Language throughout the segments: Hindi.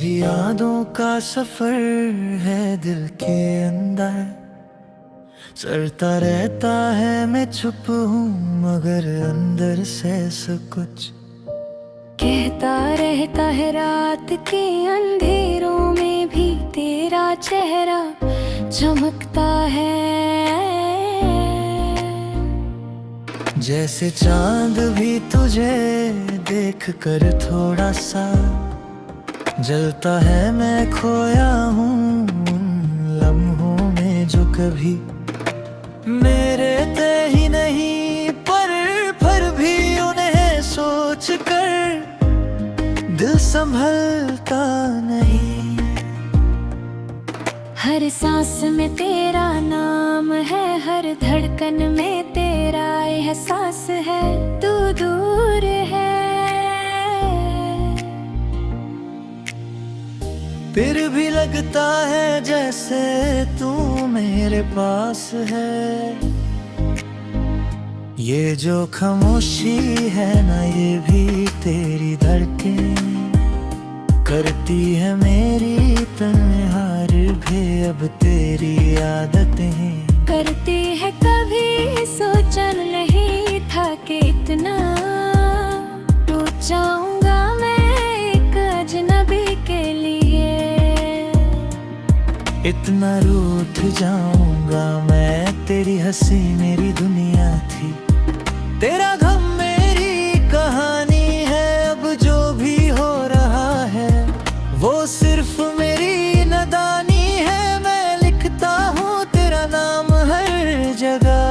तेरी यादों का सफर है दिल के अंदर, चलता रहता है मैं चुप हूँ मगर अंदर से सब कुछ कहता रहता है। रात के अंधेरों में भी तेरा चेहरा चमकता है। जैसे चांद भी तुझे देख कर थोड़ा सा जलता है। मैं खोया हूँ उन लम्हों में जो कभी मेरे थे ही नहीं, पर भी उन्हें सोच कर दिल संभलता नहीं। हर सांस में तेरा नाम है, हर धड़कन में तेरा एहसास है। तू दूर है फिर भी लगता है जैसे तू मेरे पास है। ये जो खामोशी है ना, ये भी तेरी धड़कन करती है मेरी तन्हार भी अब तेरी आदतें करती है। कभी सोचा नहीं था कि इतना टूट जाऊंगा मैं एक अजनबी के लिए, इतना रूठ जाऊंगा मैं। तेरी हंसी मेरी दुनिया थी, तेरा गम मेरी कहानी है। अब जो भी हो रहा है वो सिर्फ मेरी नादानी है। मैं लिखता हूँ तेरा नाम हर जगह,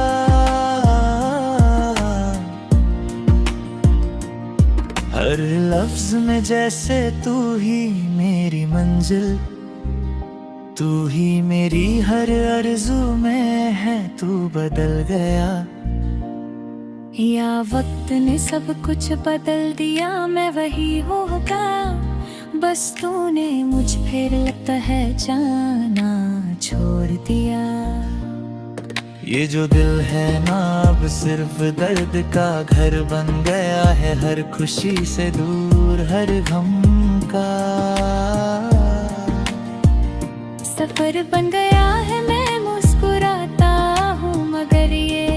हर लफ्ज में जैसे तू ही मेरी मंजिल, तू ही मेरी हर आरज़ू में है। तू बदल गया या वक्त ने सब कुछ बदल दिया, मैं वही होगा बस तूने मुझ फिर लगता है जाना छोड़ दिया। ये जो दिल है ना अब सिर्फ दर्द का घर बन गया है, हर खुशी से दूर हर गम का सफर बन गया है। मैं मुस्कुराता हूँ मगर ये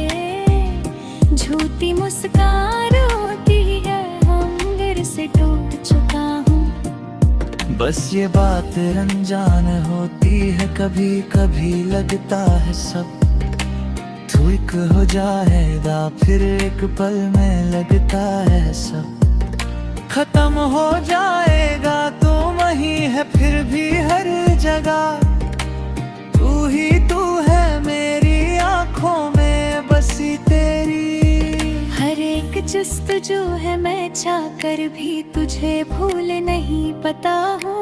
झूठी मुस्कान होती है। हम दिल से टूट चुका हूँ, बस ये बात अनजान होती है। कभी कभी लगता है सब ठीक हो जाएगा, फिर एक पल में लगता है सब खत्म हो जाएगा। तू वही है फिर भी हर जगह, तू ही तू है मेरी आंखों में बसी तेरी हर एक जस्तजू है। मैं चाहकर भी तुझे भूल नहीं पाता हूँ।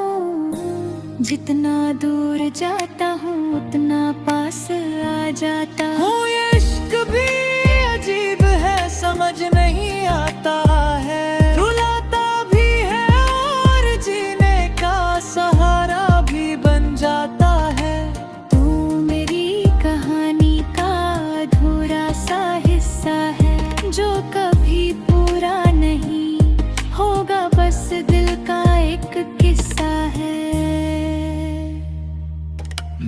जितना दूर जाता हूँ उतना पास आ जाता हूँ। ये इश्क भी अजीब है, समझ नहीं आता है। रुलाता भी है और जीने का सहारा भी बन जाता है। तू मेरी कहानी का अधूरा सा हिस्सा है, जो कभी पूरा नहीं होगा, बस दिल का एक किस्सा है।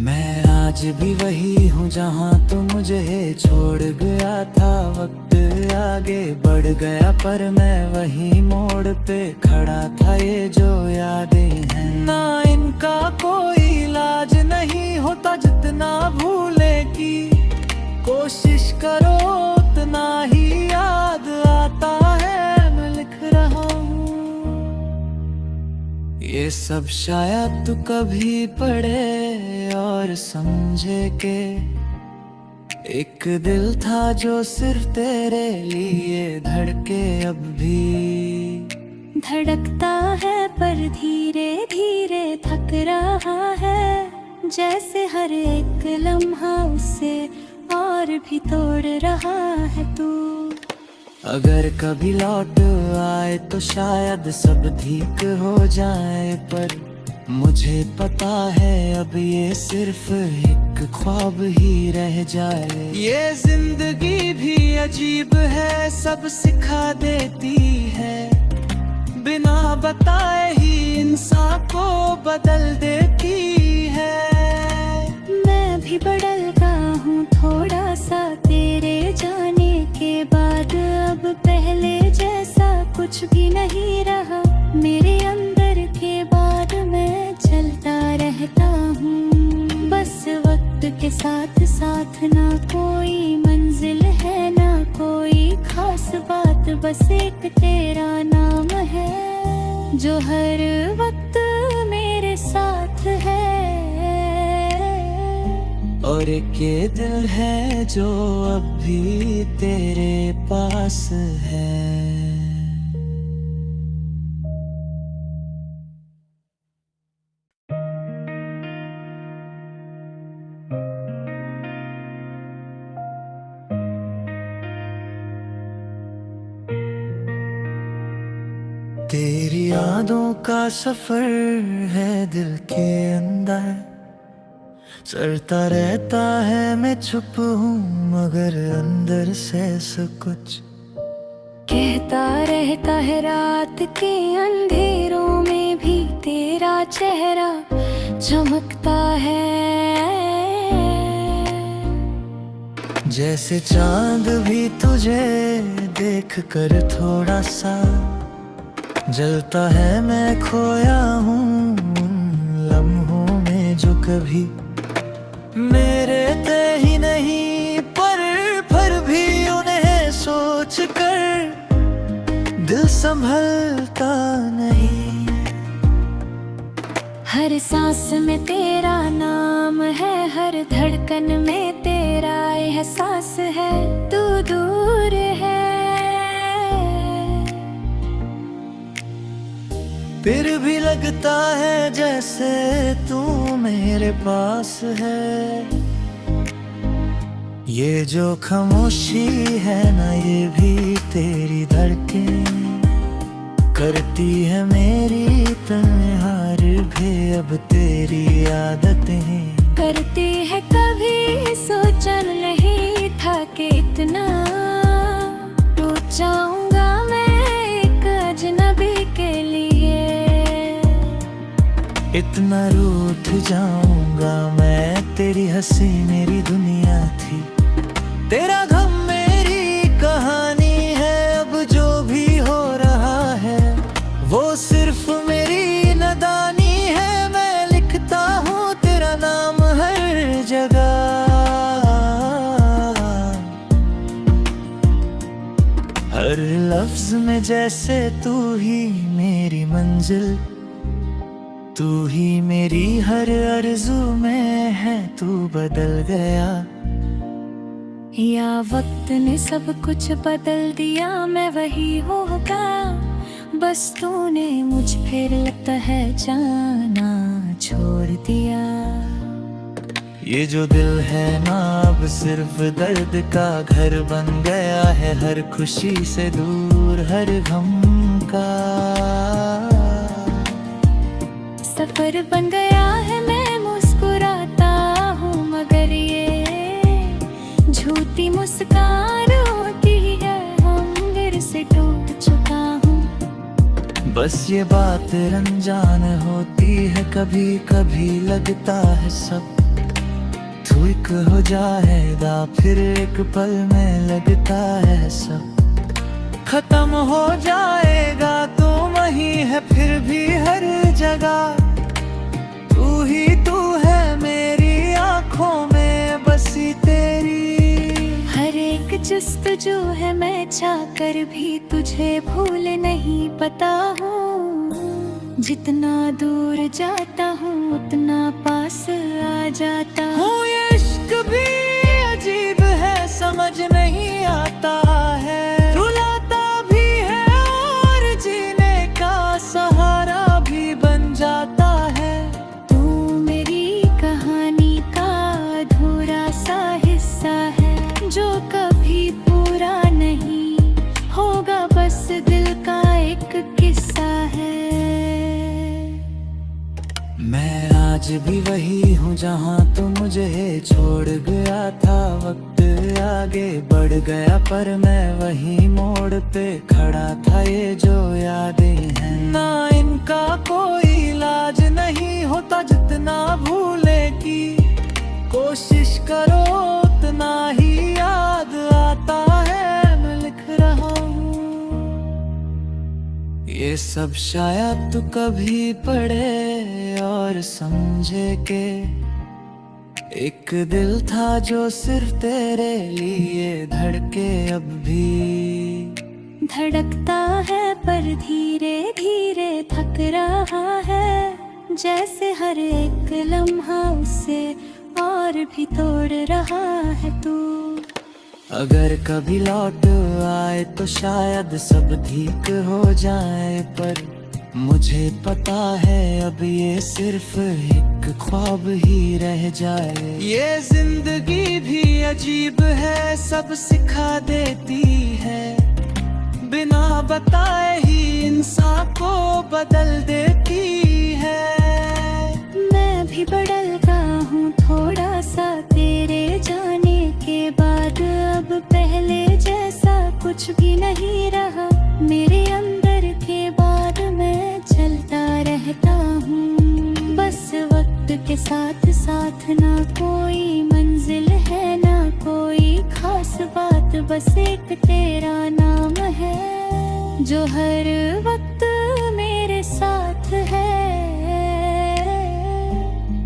मैं आज भी वही हूँ जहाँ तू मुझे छोड़ गया था। वक्त आगे बढ़ गया पर मैं वही मोड़ पे खड़ा था। ये जो यादें हैं ना, इनका कोई इलाज नहीं होता। जितना भूले की कोशिश करो उतना ही याद आता है। मैं लिख रहा हूँ ये सब शायद तू कभी पढ़े और समझे के एक दिल था जो सिर्फ तेरे लिए धड़के अब भी धड़कता है पर धीरे धीरे थक रहा है। जैसे हर एक लम्हा उसे और भी तोड़ रहा है तू। अगर कभी लौट आए तो शायद सब ठीक हो जाए, पर मुझे पता है अब ये सिर्फ एक ख्वाब ही रह जाए। ये जिंदगी भी अजीब है, सब सिखा देती है बिना बताए ही इंसान को बदल देती है। मैं भी बदलता हूँ थोड़ा सा तेरे जाने के बाद। अब पहले जैसा कुछ भी नहीं रहा मेरे अंदर के बाद। मैं चलता रहता हूँ बस वक्त के साथ साथ। ना कोई मंजिल है ना कोई खास बात, बस एक तेरा नाम है जो हर वक्त मेरे साथ है। और एक ये दिल है जो अब भी तेरे पास है। तेरी यादों का सफर है दिल के अंदर, चलता रहता है मैं चुप हूँ मगर अंदर से सब कुछ कहता रहता है। रात के अंधेरों में भी तेरा चेहरा चमकता है। जैसे चांद भी तुझे देख कर थोड़ा सा जलता है। मैं खोया हूँ उन लम्हों में जो कभी मेरे थे ही नहीं, पर भी उन्हें सोच कर दिल संभलता नहीं। हर सांस में तेरा नाम है, हर धड़कन में तेरा एहसास है। तू दूर है फिर भी लगता है जैसे तू मेरे पास है। ये जो खामोशी है ना ये भी तेरी धड़कन करती है मेरी तन्हार भी अब तेरी आदतें करती है। कभी सोचा नहीं था कि इतना टूट जाऊंगा मैं एक अजनबी के लिए। इतना रूठ जाऊंगा मैं, तेरी हंसी मेरी दुनिया थी, तेरा गम मेरी कहानी है। अब जो भी हो रहा है वो सिर्फ मेरी नादानी है। मैं लिखता हूँ तेरा नाम हर जगह, हर लफ्ज में जैसे तू ही मेरी मंजिल, तू ही मेरी हर आरज़ू में है। तू बदल गया या वक्त ने सब कुछ बदल दिया, मैं वही होगा बस तूने मुझ फिर लगता है जाना छोड़ दिया। ये जो दिल है ना अब सिर्फ दर्द का घर बन गया है। हर खुशी से दूर हर गम का सफर बन गया है। मैं मुस्कुराता हूँ मगर ये झूठी मुस्कान होती है। हम दिल से टूट चुका हूँ बस ये बात अनजान होती है। कभी कभी लगता है सब ठीक हो जाएगा, फिर एक पल में लगता है सब खत्म हो जाएगा। तुम ही है फिर भी हर जगह, तू ही तू है मेरी आँखों में बसी तेरी। हर एक जस्तजू है मैं चाहकर भी तुझे भूल नहीं पाता हूँ। जितना दूर जाता हूँ उतना पास आ जाता हूँ। ये इश्क भी अजीब है समझ नहीं आता है, रुलाता भी है और जीने का सहारा भी बन जाता है। तू मेरी कहानी का अधूरा सा हिस्सा है जो कभी पूरा नहीं होगा, बस दिल का एक किस्सा है। मैं आज भी वही हूँ जहाँ तू मुझे छोड़ गया था। वक्त आगे बढ़ गया पर मैं वही मोड़ पे खड़ा था। ये जो यादें हैं ना इनका कोई इलाज नहीं होता, जितना भूले की कोशिश करो उतना ही याद आता है। मैं लिख रहा हूँ ये सब शायद तू कभी पढ़े और समझे के एक दिल था जो सिर्फ तेरे लिए धड़के, अब भी धड़कता है पर धीरे धीरे थक रहा है, जैसे हर एक लम्हा उससे और भी तोड़ रहा है तू। अगर कभी लौट आए तो शायद सब ठीक हो जाए, पर मुझे पता है अब ये सिर्फ एक ख्वाब ही रह जाए। ये जिंदगी भी अजीब है, सब सिखा देती है, बिना बताए ही इंसान को बदल देती है। मैं भी बदल रहा हूँ थोड़ा सा तेरे जाने के बाद, अब पहले जैसा कुछ भी नहीं रहा मेरे अंदर के बाद। मैं चलता रहता हूँ बस वक्त के साथ साथ, ना कोई मंजिल है ना कोई खास बात, बस एक तेरा नाम है जो हर वक्त मेरे साथ है।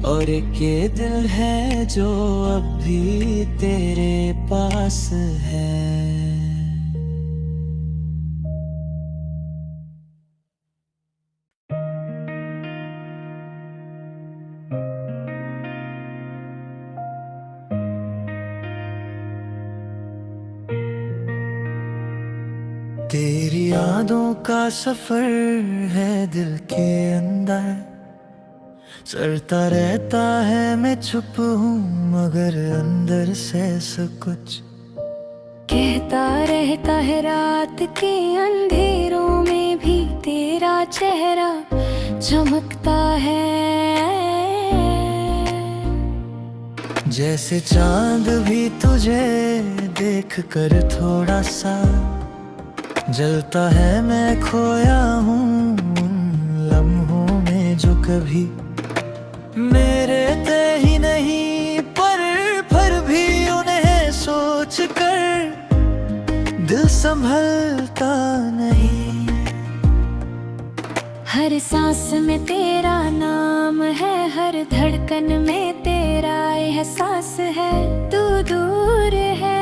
और एक ये दिल है जो अब भी तेरे पास है। तेरी यादों का सफर है दिल के अंदर, चलता रहता है मैं चुप हूँ मगर अंदर से सब कुछ कहता रहता है रात के अंधेरों में भी तेरा चेहरा चमकता है। जैसे चांद भी तुझे देख कर थोड़ा सा जलता है, मैं खोया हूँ उन लम्हों में जो कभी मेरे थे ही नहीं, पर भी उन्हें सोच कर दिल संभलता नहीं। हर सांस में तेरा नाम है, हर धड़कन में तेरा एहसास है, तू दूर है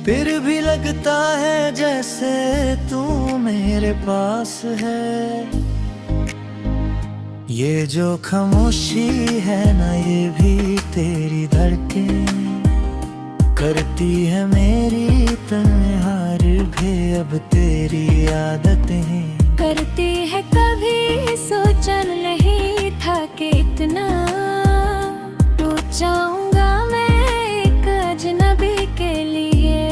फिर भी लगता है जैसे तू मेरे पास है। ये जो खामोशी है ना ये भी तेरी धड़कन करती है मेरी तन्हार भी अब तेरी आदतें करती है। कभी सोचा नहीं था कि इतना टूट जाऊंगा मैं एक अजनबी के लिए,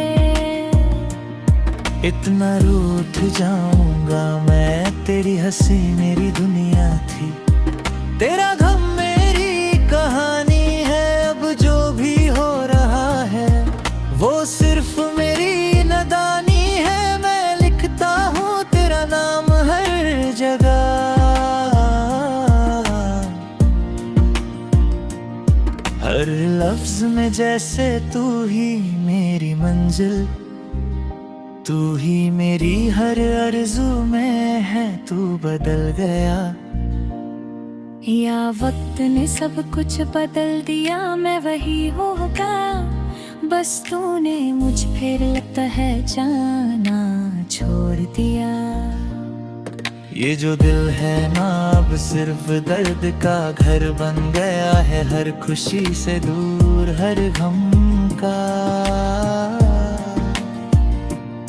इतना रूठ जाऊंगा मैं, तेरी हंसी मेरी दुनिया थी, तेरा गम मेरी कहानी है। अब जो भी हो रहा है वो सिर्फ मेरी नादानी है, मैं लिखता हूँ तेरा नाम हर जगह, हर लफ्ज में जैसे तू ही मेरी मंजिल, तू ही मेरी हर आरज़ू में है, तू बदल गया या वक्त ने सब कुछ बदल दिया, मैं वही होगा बस तूने मुझ फिर लगता है जाना छोड़ दिया। ये जो दिल है ना अब सिर्फ दर्द का घर बन गया है, हर खुशी से दूर हर गम का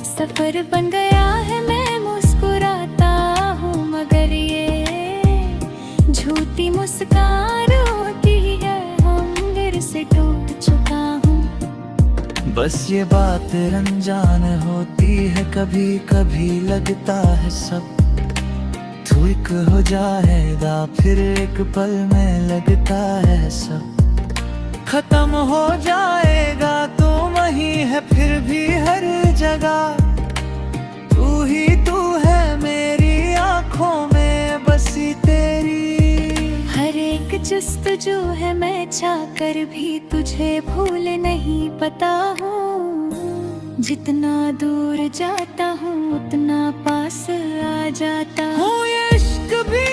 सफर बन गया है। मैं मुस्कुराता हूँ मगर ये झूठी मुस्कान होती है, हम दिल से टूट चुका हूँ। बस ये बात अनजान होती है, कभी कभी लगता है सब ठीक हो जाएगा, फिर एक पल में लगता है सब खत्म हो जाएगा। तू वही है फिर भी हर जगह, तू ही तू है जस्तजू है मैं चाहकर भी तुझे भूल नहीं पाता हूँ। जितना दूर जाता हूँ उतना पास आ जाता हूँ। ये इश्क भी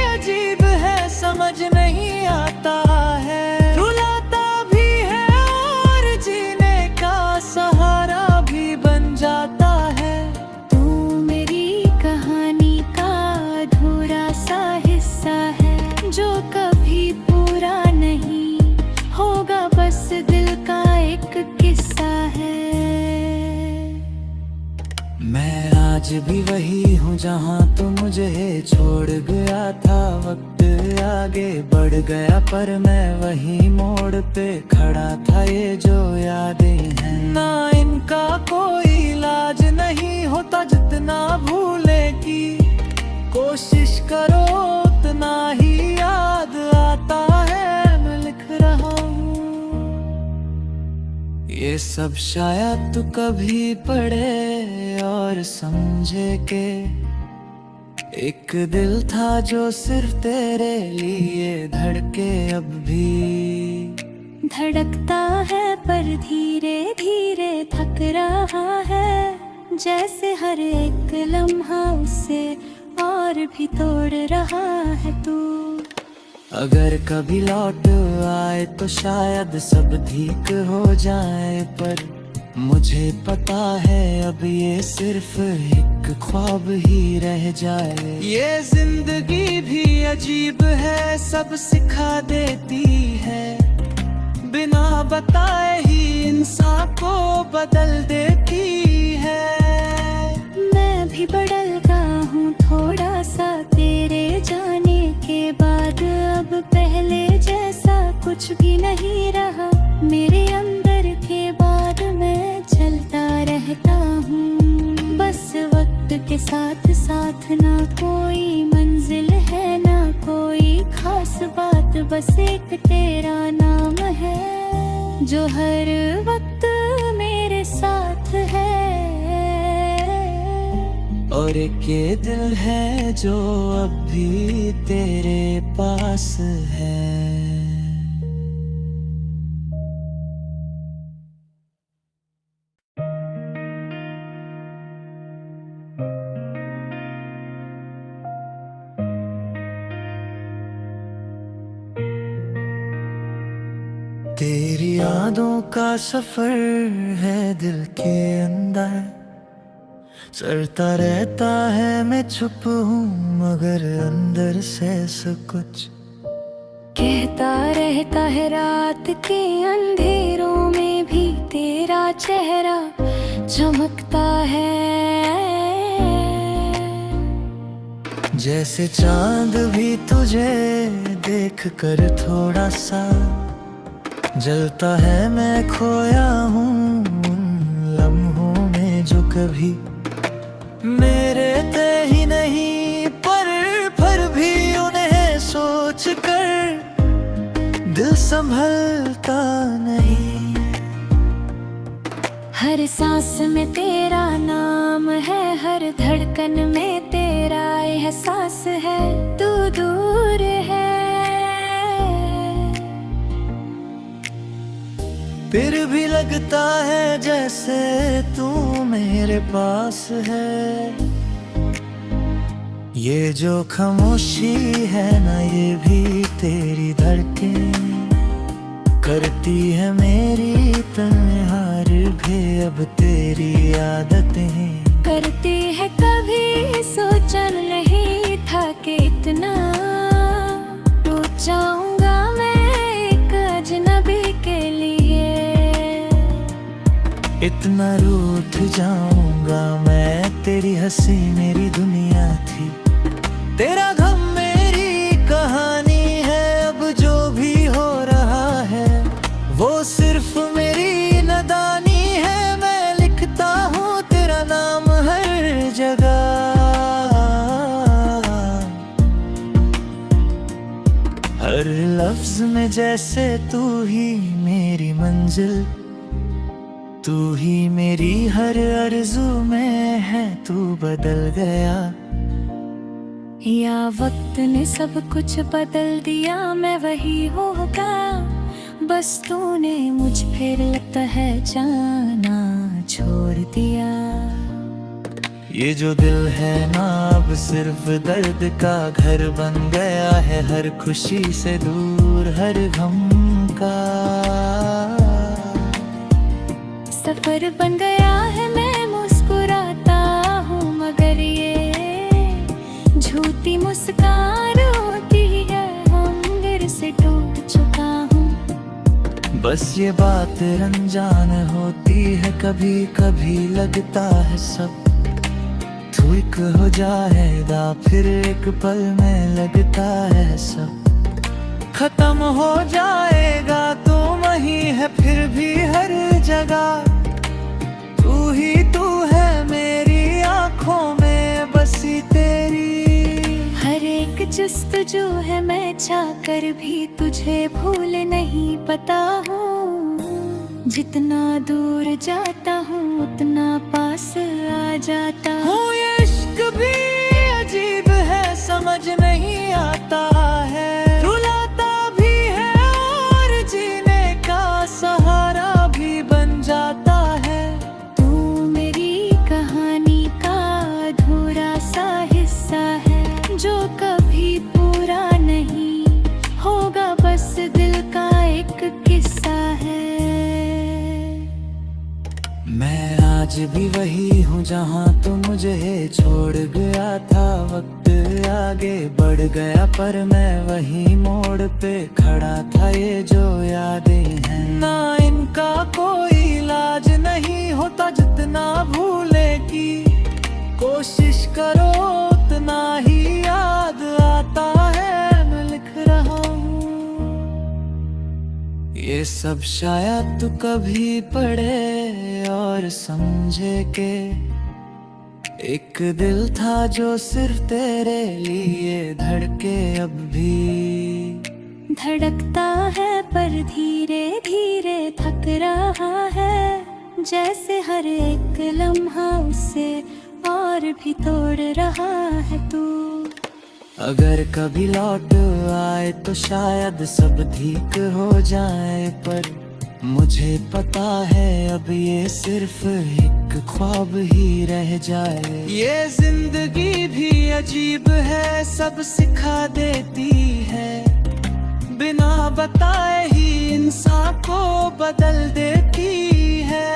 अजीब है, समझ नहीं आता है, रुलाता भी है और जीने का सहारा भी बन जाता है। तू मेरी कहानी का अधूरा सा हिस्सा है, जो कभी पूरा नहीं होगा, बस दिल का एक किस्सा है। मैं आज भी वही हूँ जहाँ तू मुझे छोड़ गया था। वक्त आगे बढ़ गया पर मैं वही मोड़ पे खड़ा था। ये जो यादें हैं ना, इनका कोई इलाज नहीं होता। जितना भूले की कोशिश करो उतना ही याद आता है। मैं लिख रहा हूँ ये सब, शायद तू कभी पढ़े और समझे के एक दिल था जो सिर्फ तेरे लिए धड़के। अब भी धड़कता है पर धीरे धीरे थक रहा है, जैसे हर एक लम्हा उसे और भी तोड़ रहा है तू। अगर कभी लौट आए तो शायद सब ठीक हो जाए, पर मुझे पता है अब ये सिर्फ एक ख्वाब ही रह जाए। ये जिंदगी भी अजीब है, सब सिखा देती है, बिना बताए ही इंसान को बदल देती है। मैं भी बदल गया हूँ थोड़ा सा तेरे जाने के बाद। अब पहले जैसा कुछ भी नहीं रहा मेरे अंदर के बाद। मैं चलता रहता हूँ बस वक्त के साथ साथ, ना कोई मंजिल है ना कोई खास बात, बस एक तेरा नाम है जो हर वक्त मेरे साथ है। और एक ये दिल है जो अब भी तेरे पास है। तेरी यादों का सफर है दिल के अंदर, चलता रहता है मैं चुप हूँ मगर अंदर से सब कुछ कहता रहता है रात के अंधेरों में भी तेरा चेहरा चमकता है। जैसे चांद भी तुझे देख कर थोड़ा सा जलता है। मैं खोया हूँ उन लम्हों में जो कभी मेरे थे ही नहीं, पर भी उन्हें सोच कर दिल संभलता नहीं। हर सांस में तेरा नाम है, हर धड़कन में तेरा एहसास है। तू दूर है फिर भी लगता है जैसे तू मेरे पास है। ये जो खामोशी है ना, ये भी तेरी धड़कन करती है मेरी तन्हार भी अब तेरी आदतें करती है। कभी सोचा नहीं था कि इतना टूट जाऊंगा मैं एक अजनबी के लिए, इतना रूठ जाऊंगा मैं। तेरी हंसी मेरी दुनिया थी, तेरा गम मेरी कहानी है। अब जो भी हो रहा है वो सिर्फ मेरी नादानी है। मैं लिखता हूँ तेरा नाम हर जगह, हर लफ्ज में जैसे तू ही मेरी मंजिल, तू ही मेरी हर आरज़ू में है। तू बदल गया या वक्त ने सब कुछ बदल दिया, मैं वही होगा, बस तूने मुझ फिर लगता है जाना छोड़ दिया। ये जो दिल है ना अब सिर्फ दर्द का घर बन गया है, हर खुशी से दूर हर गम का सफर बन गया है। मैं मुस्कुराता हूँ मगर ये झूठी मुस्कान होती है, हम दिल से टूट चुका हूँ। बस ये बात अनजान होती है, कभी कभी लगता है सब ठीक हो जाएगा, फिर एक पल में लगता है सब खत्म हो जाएगा। तू वही है फिर भी हर जगह, तू ही तू है मेरी आंखों में बसी तेरी। हर एक जस्तजू है, मैं चाहकर भी तुझे भूल नहीं पाता हूँ। जितना दूर जाता हूँ उतना पास आ जाता हूँ। ये इश्क भी अजीब है, समझ नहीं आता है, रुलाता भी है और जीने का सहारा भी बन जाता है। तू मेरी कहानी का अधूरा सा हिस्सा है, जो कभी पूरा नहीं होगा, बस दिल का एक किस्सा है। मैं आज भी वही हूँ जहाँ तू मुझे छोड़ गया था। वक्त आगे बढ़ गया पर मैं वही मोड़ पे खड़ा था। ये जो यादें हैं ना, इनका कोई इलाज नहीं होता। जितना भूले की कोशिश करो उतना ही याद आता है। मैं लिख रहा हूँ ये सब शायद तू कभी पढ़े और समझे के एक दिल था जो सिर्फ तेरे लिए धड़के। अब भी धड़कता है पर धीरे धीरे थक रहा है, जैसे हर एक लम्हा उसे और भी तोड़ रहा है तू। अगर कभी लौट आए तो शायद सब ठीक हो जाए, पर मुझे पता है अब ये सिर्फ एक ख्वाब ही रह जाए। ये जिंदगी भी अजीब है, सब सिखा देती है, बिना बताए ही इंसान को बदल देती है।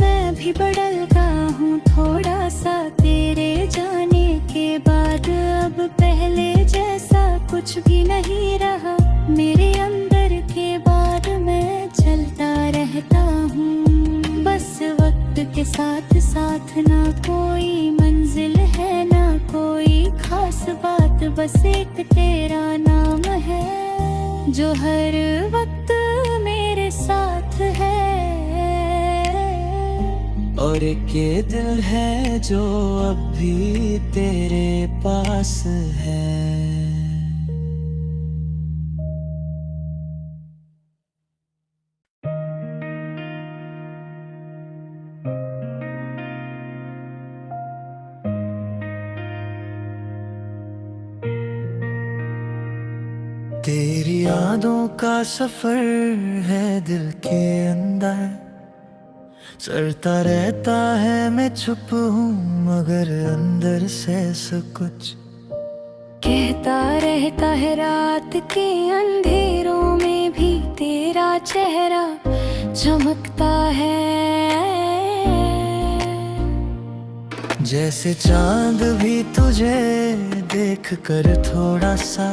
मैं भी बदल गया हूँ थोड़ा सा तेरे जाने के बाद, अब पहले जैसा कुछ भी नहीं रहा मेरे अंदर के बाद। मैं चलता रहता हूँ बस वक्त के साथ साथ, ना कोई मंजिल है ना कोई खास बात, बस एक तेरा नाम है जो हर वक्त मेरे साथ है। और एक ये दिल है जो अब भी तेरे पास है। तेरी यादों का सफर है दिल के अंदर, चलता रहता है मैं चुप हूँ मगर अंदर से सब कुछ कहता रहता है रात के अंधेरों में भी तेरा चेहरा चमकता है। जैसे चांद भी तुझे देख कर थोड़ा सा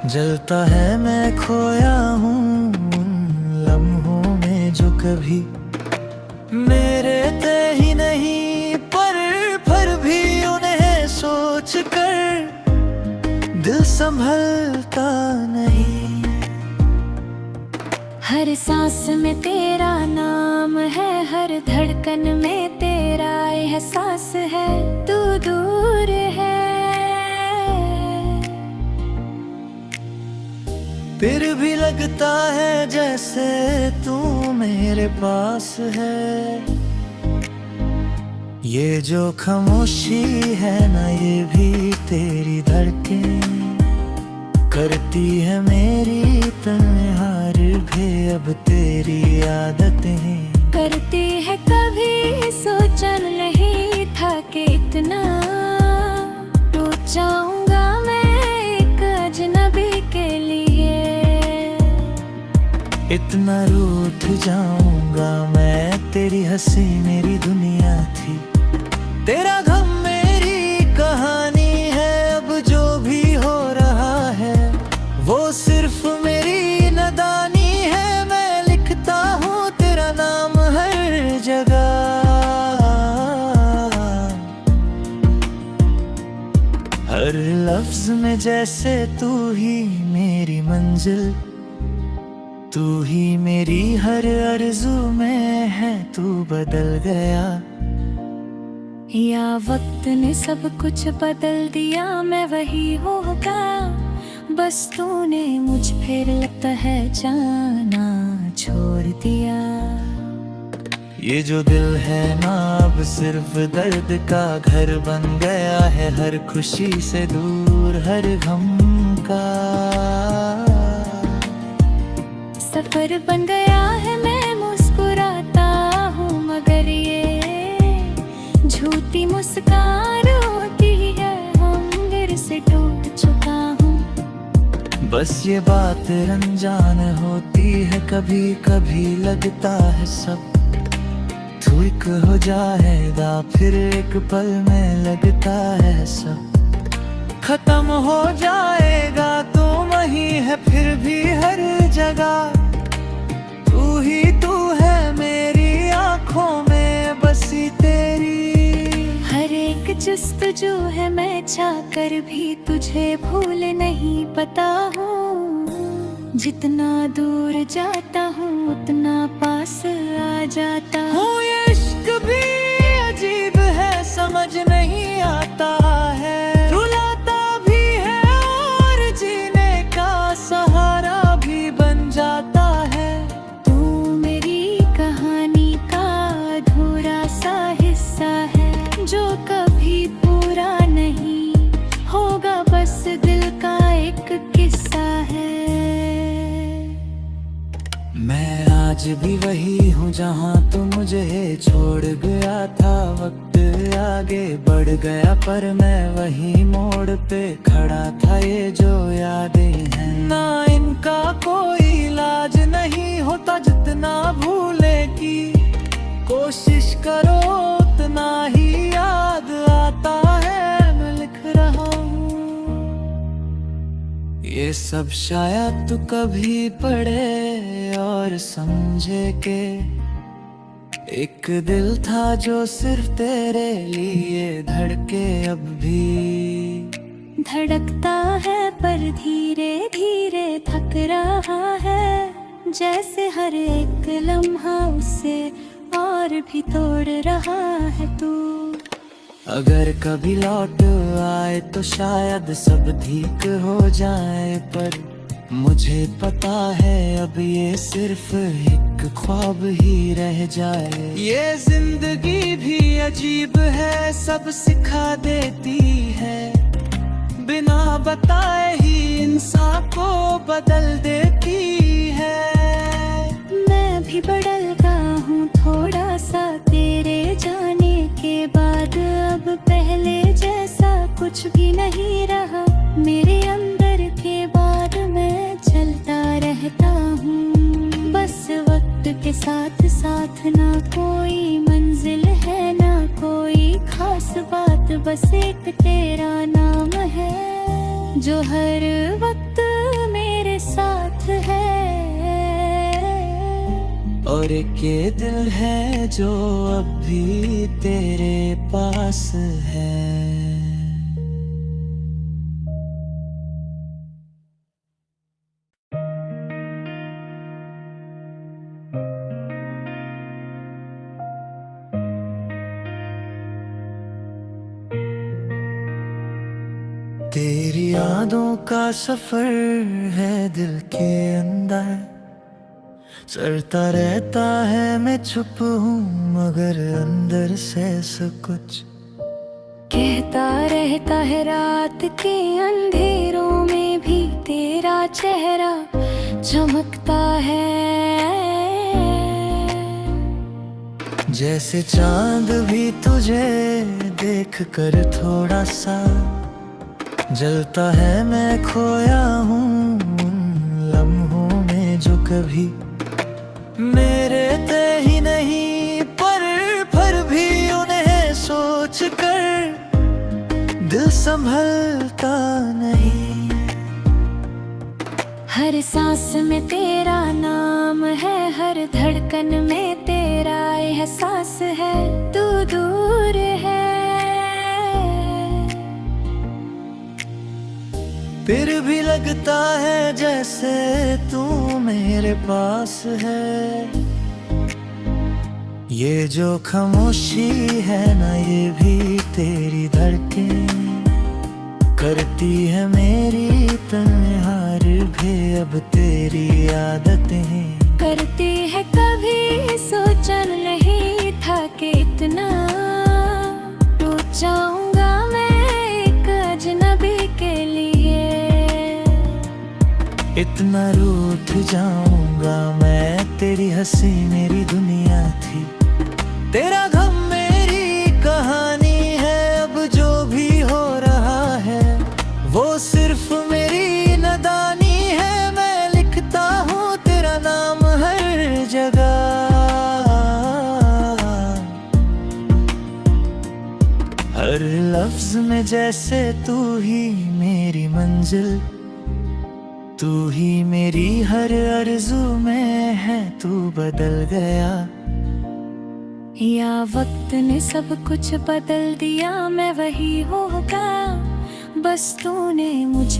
जलता है। मैं खोया हूँ उन लम्हों में जो कभी मेरे थे ही नहीं, पर भी उन्हें सोच कर दिल संभलता नहीं। हर सांस में तेरा नाम है, हर धड़कन में तेरा एहसास है। तू दूर है फिर भी लगता है जैसे तू मेरे पास है। ये जो खामोशी है ना, ये भी तेरी धड़कन करती है मेरी तन्हार भी। अब तेरी आदतें करती है, कभी सोचा नहीं था कि इतना टूट जाऊंगा मैं एक अजनबी के लिए। इतना रूठ जाऊंगा मैं, तेरी हंसी मेरी दुनिया थी, तेरा गम मेरी कहानी है। अब जो भी हो रहा है वो सिर्फ मेरी नादानी है। मैं लिखता हूँ तेरा नाम हर जगह, हर लफ्ज में जैसे तू ही मेरी मंजिल, तू ही मेरी हर आरज़ू में है। तू बदल गया या वक्त ने सब कुछ बदल दिया, मैं वही होगा बस तूने मुझ फिर लगता है जाना छोड़ दिया। ये जो दिल है ना, अब सिर्फ दर्द का घर बन गया है। हर खुशी से दूर, हर गम का सफर बन गया है। मैं मुस्कुराता हूँ मगर ये झूठी मुस्कान होती है। हम गिर से टूट चुका हूँ। बस ये बात अनजान होती है, कभी कभी लगता है सब ठीक हो जाएगा, फिर एक पल में लगता है सब खत्म हो जाएगा। तू वही है फिर भी हर जगह, तू ही तू है मेरी आंखों में बसी तेरी। हर एक जस्तजू है, मैं चाहकर भी तुझे भूल नहीं पाता हूँ। जितना दूर जाता हूँ उतना पास आ जाता हूँ। ये इश्क भी अजीब है, समझ नहीं आता है, रुलाता भी है और जीने का सहारा भी बन जाता है। तू मेरी कहानी का अधूरा सा हिस्सा है, जो कभी पूरा नहीं होगा, बस दिल का एक किस्सा है। मैं आज भी वही हूँ जहाँ तू मुझे छोड़ गया था। वक्त आगे बढ़ गया पर मैं वही मोड़ पे खड़ा था। ये जो यादें हैं ना, इनका कोई इलाज नहीं होता। जितना भूले की कोशिश करो उतना ही याद आता है। मैं लिख रहा हूँ ये सब, शायद तू कभी पढ़े और समझे के एक दिल था जो सिर्फ तेरे लिए धड़के। अब भी धड़कता है पर धीरे धीरे थक रहा है, जैसे हर एक लम्हा उससे और भी तोड़ रहा है तू। अगर कभी लौट आए तो शायद सब ठीक हो जाए, पर मुझे पता है अब ये सिर्फ एक ख्वाब ही रह जाए। ये जिंदगी भी अजीब है, सब सिखा देती है, बिना बताए ही इंसान को बदल देती है। मैं भी बदलता हूँ थोड़ा सा तेरे जाने के बाद। अब पहले जैसा कुछ भी नहीं रहा मेरे अंदर के बाद। मैं चलता रहता हूँ बस वक्त के साथ साथ, ना कोई मंजिल है ना कोई खास बात, बस एक तेरा नाम है जो हर वक्त मेरे साथ है। और एक ये दिल है जो अब भी तेरे पास है। तेरी यादों का सफर है दिल के अंदर, चलता रहता है मैं चुप हूँ मगर अंदर से सब कुछ कहता रहता है रात के अंधेरों में भी तेरा चेहरा चमकता है। जैसे चांद भी तुझे देख कर थोड़ा सा जलता है, मैं खोया हूँ उन लम्हों में जो कभी मेरे थे ही नहीं, पर भी उन्हें सोच कर दिल संभलता नहीं। हर सांस में तेरा नाम है, हर धड़कन में तेरा एहसास है, तू दूर है फिर भी लगता है जैसे तू मेरे पास है। ये जो खामोशी है ना ये भी तेरी धड़कन करती है मेरी तन्हार भी अब तेरी आदतें करती है। कभी सोचा नहीं था कि इतना टूट जाऊंगा मैं एक अजनबी के लिए, इतना रूठ जाऊंगा मैं। तेरी हंसी मेरी दुनिया थी, तेरा गम मेरी कहानी है। अब जो भी हो रहा है वो सिर्फ मेरी नादानी है। मैं लिखता हूँ तेरा नाम हर जगह, हर लफ्ज में जैसे तू ही मेरी मंजिल, तू ही मेरी हर आरज़ू में है। तू बदल गया या वक्त ने सब कुछ बदल दिया, मैं वही होगा बस तूने मुझ